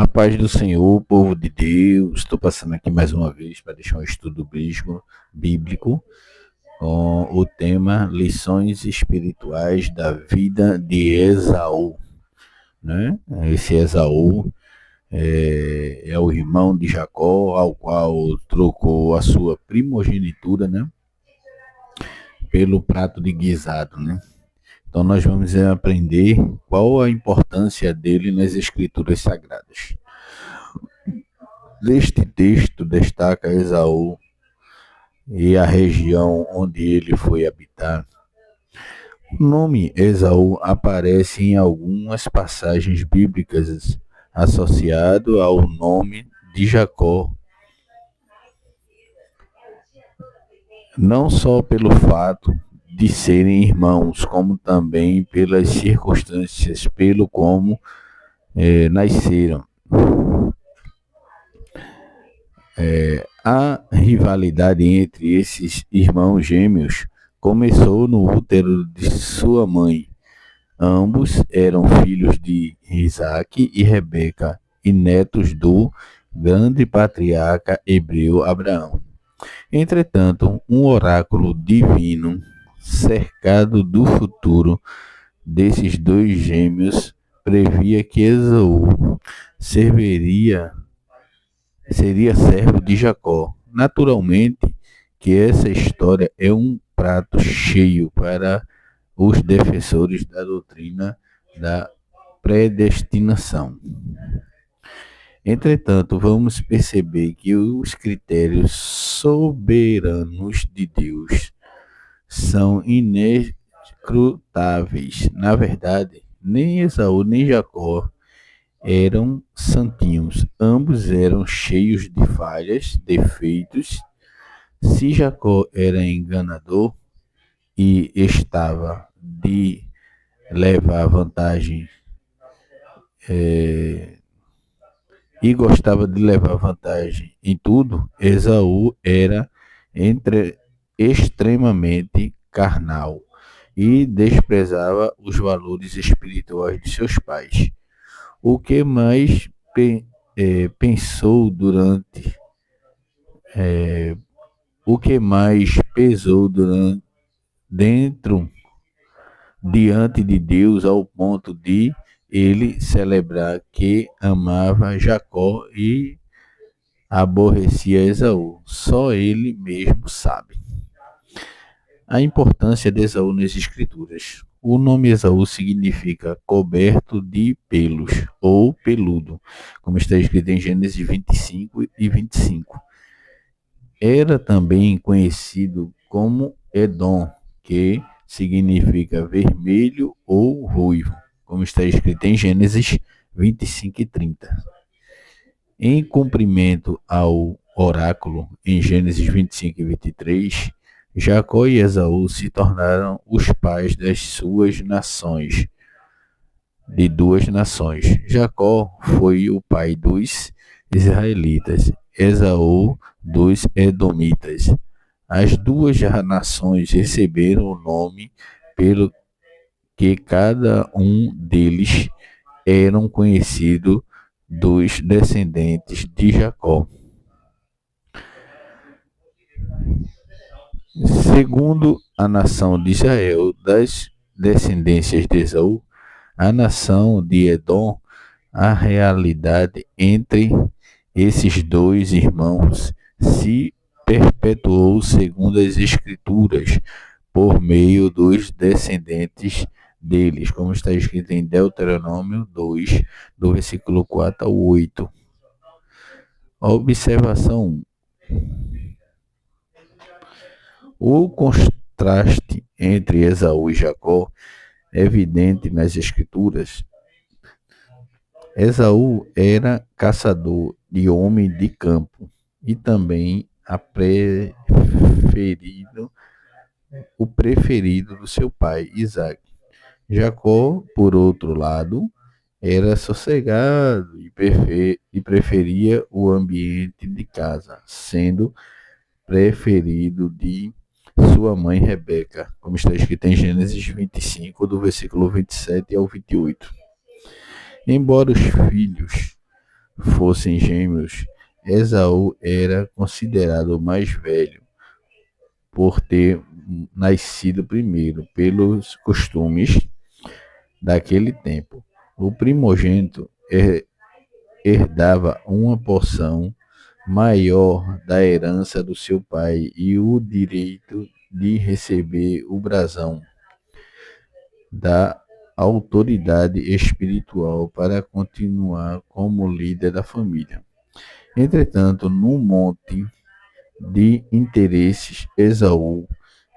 A paz do Senhor, povo de Deus. Estou passando aqui mais uma vez para deixar um estudo bíblico com o tema Lições Espirituais da Vida de Esaú. Né? Esse Esaú é o irmão de Jacó, ao qual trocou a sua primogenitura, né, pelo prato de guisado. Né? Então nós vamos aprender qual a importância dele nas Escrituras Sagradas. Neste texto destaca Esaú e a região onde ele foi habitar. O nome Esaú aparece em algumas passagens bíblicas associado ao nome de Jacó, não só pelo fato de serem irmãos, como também pelas circunstâncias pelo como nasceram. A rivalidade entre esses irmãos gêmeos começou no útero de sua mãe. Ambos eram filhos de Isaac e Rebeca e netos do grande patriarca hebreu Abraão. Entretanto, um oráculo divino cercado do futuro desses dois gêmeos previa que Esaú seria servo de Jacó. Naturalmente que essa história é um prato cheio para os defensores da doutrina da predestinação. Entretanto, vamos perceber que os critérios soberanos de Deus são inescrutáveis. Na verdade, nem Esaú nem Jacó eram santinhos, ambos eram cheios de falhas, defeitos. Se Jacó era enganador e estava de levar vantagem e gostava de levar vantagem em tudo, Esaú era extremamente carnal e desprezava os valores espirituais de seus pais. O que mais pesou diante de Deus ao ponto de ele celebrar que amava Jacó e aborrecia Esaú. Só ele mesmo sabe. A importância de Esaú nas Escrituras. O nome Esaú significa coberto de pelos ou peludo, como está escrito em Gênesis 25 e 25. Era também conhecido como Edom, que significa vermelho ou ruivo, como está escrito em Gênesis 25 e 30. Em cumprimento ao oráculo em Gênesis 25 e 23, Jacó e Esaú se tornaram os pais das suas nações, de duas nações. Jacó foi o pai dos israelitas, Esaú dos edomitas. As duas nações receberam o nome pelo que cada um deles eram conhecidos dos descendentes de Jacó. Segundo a nação de Israel, das descendências de Esaú, a nação de Edom, a realidade entre esses dois irmãos se perpetuou segundo as Escrituras, por meio dos descendentes deles, como está escrito em Deuteronômio 2, do versículo 4 ao 8. Observação 1. O contraste entre Esaú e Jacó é evidente nas Escrituras. Esaú era caçador e homem de campo e também o preferido do seu pai, Isaac. Jacó, por outro lado, era sossegado e preferia o ambiente de casa, sendo preferido de sua mãe Rebeca, como está escrito em Gênesis 25, do versículo 27 ao 28. Embora os filhos fossem gêmeos, Esaú era considerado o mais velho por ter nascido primeiro, pelos costumes daquele tempo. O primogênito herdava uma porção maior da herança do seu pai e o direito de receber o brasão da autoridade espiritual para continuar como líder da família. Entretanto, no monte de interesses, Esaú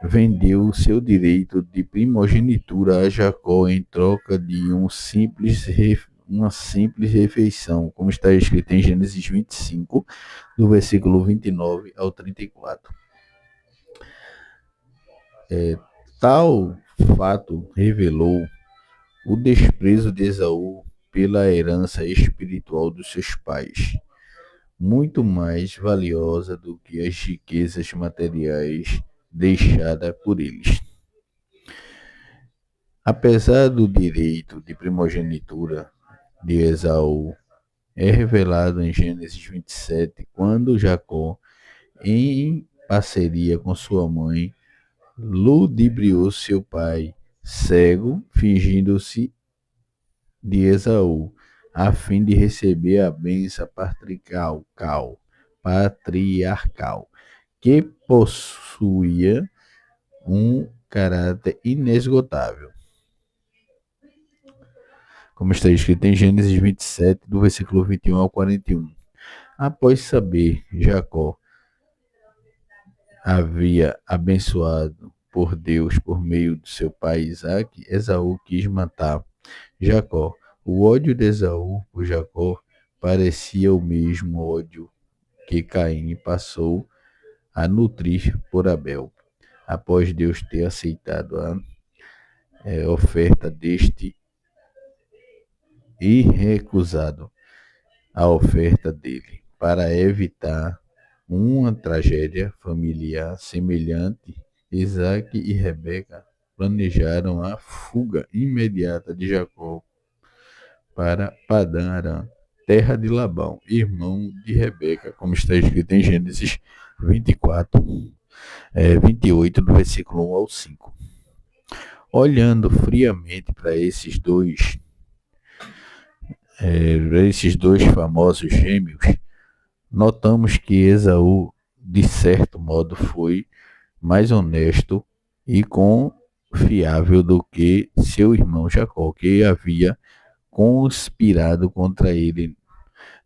vendeu seu direito de primogenitura a Jacó em troca de uma simples refeição, como está escrito em Gênesis 25, do versículo 29 ao 34. Tal fato revelou o desprezo de Esaú pela herança espiritual dos seus pais, muito mais valiosa do que as riquezas materiais deixadas por eles. Apesar do direito de primogenitura de Esaú, é revelado em Gênesis 27, quando Jacó, em parceria com sua mãe, ludibriou seu pai, cego, fingindo-se de Esaú, a fim de receber a bênção patriarcal, que possuía um caráter inesgotável. Como está escrito em Gênesis 27, do versículo 21 ao 41. Após saber Jacó havia abençoado por Deus por meio de seu pai Isaque, Esaú quis matar Jacó. O ódio de Esaú por Jacó parecia o mesmo ódio que Caim passou a nutrir por Abel, após Deus ter aceitado a oferta deste e recusado a oferta dele. Para evitar uma tragédia familiar semelhante, Isaque e Rebeca planejaram a fuga imediata de Jacó para Padã Arã, terra de Labão, irmão de Rebeca, como está escrito em Gênesis 28, do versículo 1 ao 5. Olhando friamente para esses dois famosos gêmeos, notamos que Esaú, de certo modo, foi mais honesto e confiável do que seu irmão Jacó, que havia conspirado contra ele.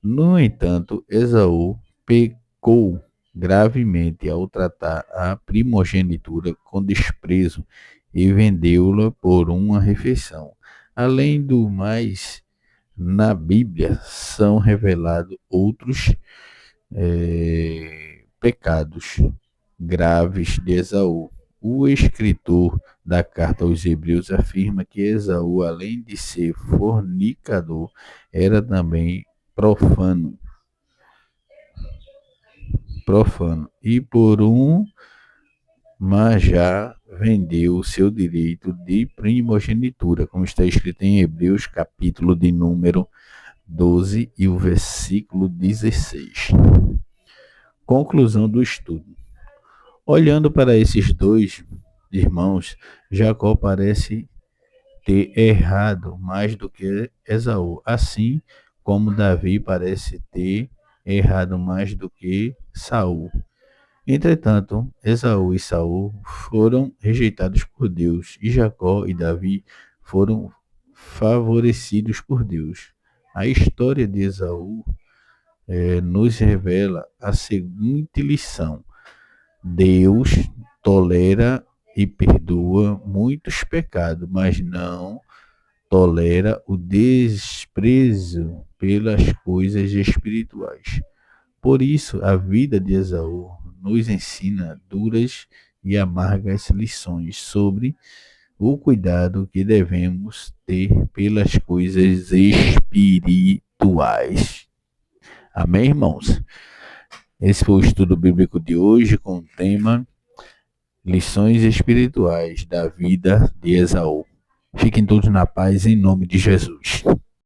No entanto, Esaú pecou gravemente ao tratar a primogenitura com desprezo e vendeu-la por uma refeição. Além do mais, na Bíblia são revelados outros pecados graves de Esaú. O escritor da carta aos Hebreus afirma que Esaú, além de ser fornicador, era também profano, e por mas já vendeu o seu direito de primogenitura, como está escrito em Hebreus, capítulo de número 12 e o versículo 16. Conclusão do estudo. Olhando para esses dois irmãos, Jacó parece ter errado mais do que Esaú, assim como Davi parece ter errado mais do que Saul. Entretanto, Esaú e Saul foram rejeitados por Deus, e Jacó e Davi foram favorecidos por Deus. A história de Esaú nos revela a seguinte lição: Deus tolera e perdoa muitos pecados, mas não tolera o desprezo pelas coisas espirituais. Por isso, a vida de Esaú nos ensina duras e amargas lições sobre o cuidado que devemos ter pelas coisas espirituais. Amém, irmãos? Esse foi o estudo bíblico de hoje com o tema Lições Espirituais da Vida de Esaú. Fiquem todos na paz em nome de Jesus.